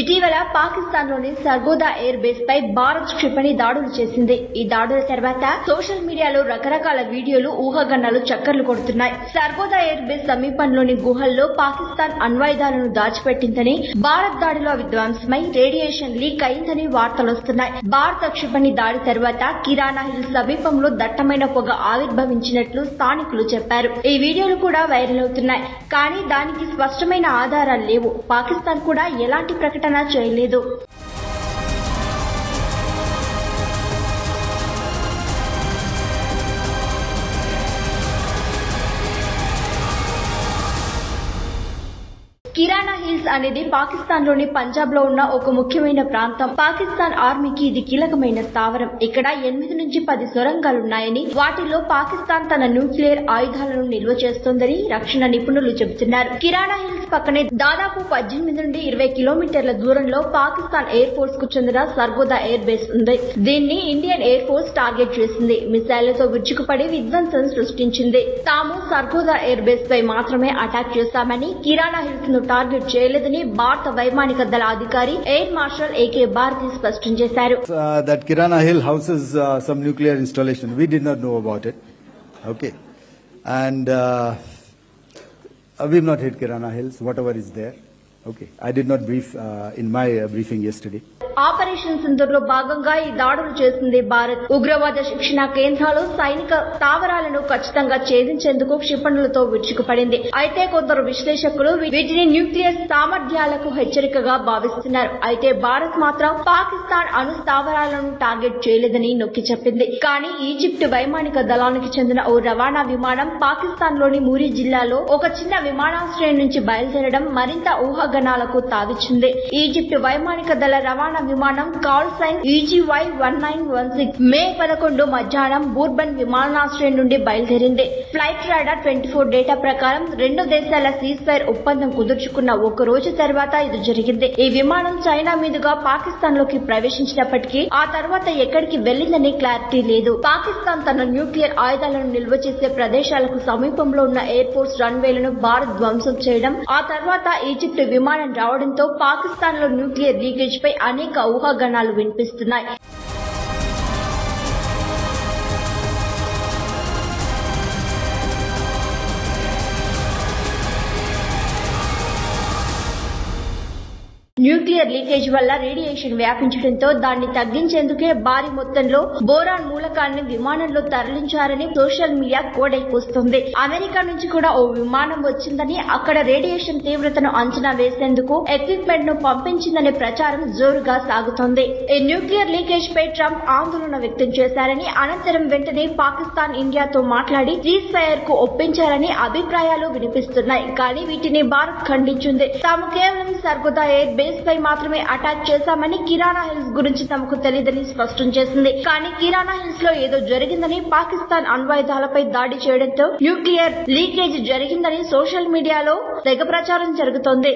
ఇటీవల పాకిస్తాన్లోని Sargodha air base పై భారత్ క్షిపణి దాడులు చేసింది. ఈ దాడుల తర్వాత సోషల్ మీడియాలో రకరకాల వీడియోలు ఊహాగానాలు చక్కర్లు కొడుతున్నాయి. సర్గోదా ఎయిర్ బేస్ సమీపంలోని గుహల్లో పాకిస్తాన్ అణ్వాయుధాలను దాచిపెట్టిందని, భారత్ దాడిలో అవి ధ్వంసమై రేడియేషన్ లీక్ అయిందని వార్తలొస్తున్నాయి. భారత క్షిపణి దాడి తర్వాత కిరాణా హిల్స్ సమీపంలో దట్టమైన పొగ ఆవిర్భవించినట్లు స్థానికులు చెప్పారు. ఈ వీడియోలు కూడా వైరల్ అవుతున్నాయి. కానీ దానికి స్పష్టమైన ఆధారాలు లేవు. పాకిస్తాన్ కూడా ఎలాంటి ప్రకటన చేయలేదు. కిరాణా హిల్స్ అనేది పాకిస్తాన్ లోని పంజాబ్ లో ఉన్న ఒక ముఖ్యమైన ప్రాంతం. పాకిస్తాన్ ఆర్మీకి ఇది కీలకమైన స్థావరం. ఇక్కడ 8 నుంచి 10 సొరంగాలున్నాయని, వాటిలో పాకిస్తాన్ తన న్యూక్లియర్ ఆయుధాలను నిల్వ చేస్తోందని రక్షణ నిపుణులు చెబుతున్నారు. కిరాణా హిల్స్ పక్కనే దాదాపు 18 నుండి 20 కిలోమీటర్ల దూరంలో పాకిస్తాన్ ఎయిర్ ఫోర్స్ కు చెందిన సర్గోదా ఎయిర్ బేస్ ఉంది. దీన్ని ఇండియన్ ఎయిర్ ఫోర్స్ టార్గెట్ చేసింది. మిసైళ్లతో విరుచుకుపడి విధ్వంసం సృష్టించింది. తాము సర్గోదా ఎయిర్ బేస్ పై మాత్రమే అటాక్ చేశామని, కిరాణా హిల్స్ ను టార్గెట్ చేయలేదని భారత వైమానిక దళ అధికారి ఎయిర్ మార్షల్ ఏకే భారతి స్పష్టం చేశారు. That Kirana Hill houses some nuclear installation. We did not know about it. Okay. And we've not hit Kirana Hills, whatever is there. Okay. I did not brief in my briefing yesterday. Operation Sindoor లో భాగంగా ఈ దాడులు చేసింది భారత్. ఉగ్రవాద శిక్షణ కేంద్రాలు, సైనిక స్థావరాలను ఖచ్చితంగా ఛేదించేందుకు క్షిపణులతో విరుచుకుపడింది. అయితే కొందరు విశ్లేషకులు వీటిని న్యూక్లియర్ సామర్థ్యాలకు హెచ్చరికగా భావిస్తున్నారు. అయితే భారత్ మాత్రం పాకిస్తాన్ అణు స్థావరాలను టార్గెట్ చేయలేదని నొక్కి చెప్పింది. కానీ ఈజిప్ట్ వైమానిక దళానికి చెందిన ఓ రవాణా విమానం పాకిస్తాన్ లోని మూరీ జిల్లాలో ఒక చిన్న విమానాశ్రయం నుంచి బయలుదేరడం మరింత ఊహాగానాలకు తావిచ్చింది. ఈజిప్ట్ వైమానిక దళ రవాణా విమానం కాల్ సైన్ EGY 1916 మే 11 మధ్యాహ్నం బూర్బన్ విమానాశ్రయం నుండి బయలుదేరింది. ఫ్లైట్ రాడార్ 24 డేటా ప్రకారం రెండు దేశాల సీజ్ ఫైర్ ఒప్పందం కుదుర్చుకున్న ఒక రోజు తర్వాత ఇది జరిగింది. ఈ విమానం చైనా మీదుగా పాకిస్తాన్ లోకి ప్రవేశించినప్పటికీ ఆ తర్వాత ఎక్కడికి వెళ్లిందని క్లారిటీ లేదు. పాకిస్తాన్ తన న్యూక్లియర్ ఆయుధాలను నిల్వ చేసే ప్రదేశాలకు సమీపంలో ఉన్న ఎయిర్ ఫోర్స్ రన్వేలను భారత్ ధ్వంసం చేయడం, ఆ తర్వాత ఈజిప్ట్ విమానం రావడంతో పాకిస్తాన్ లో న్యూక్లియర్ లీకేజ్ పై అనేక ఊహాగానాలు వినిపిస్తున్నాయి. న్యూక్లియర్ లీకేజ్ వల్ల రేడియేషన్ వ్యాపించడంతో దాన్ని తగ్గించేందుకే భారీ మొత్తంలో బోరాన్ మూలకాన్ని విమానంలో తరలించారని సోషల్ మీడియా కోడైకొస్తోంది. అమెరికా నుంచి కూడా ఓ విమానం వచ్చిందని, అక్కడ రేడియేషన్ తీవ్రతను అంచనా వేసేందుకు ఎక్విప్మెంట్ ను పంపించిందనే ప్రచారం జోరుగా సాగుతోంది. ఈ న్యూక్లియర్ లీకేజ్ పై ట్రంప్ ఆందోళన వ్యక్తం చేశారని, అనంతరం వెంటనే పాకిస్తాన్ ఇండియాతో మాట్లాడి సీజ్ ఫైర్ కు ఒప్పించారని అభిప్రాయాలు వినిపిస్తున్నాయి. కానీ వీటిని భారత్ ఖండించింది. తాము కేవలం సర్గోదా ఎయిర్ బేస్ పై మాత్రమే అటాక్ చేశామని, కిరాణా హిల్స్ గురించి తమకు తెలియదని స్పష్టం చేసింది. కానీ కిరాణా హిల్స్ లో ఏదో జరిగిందని, పాకిస్తాన్ అణ్వాయుధాలపై దాడి చేయడంతో న్యూక్లియర్ లీకేజ్ జరిగిందని సోషల్ మీడియాలో తెగ ప్రచారం జరుగుతోంది.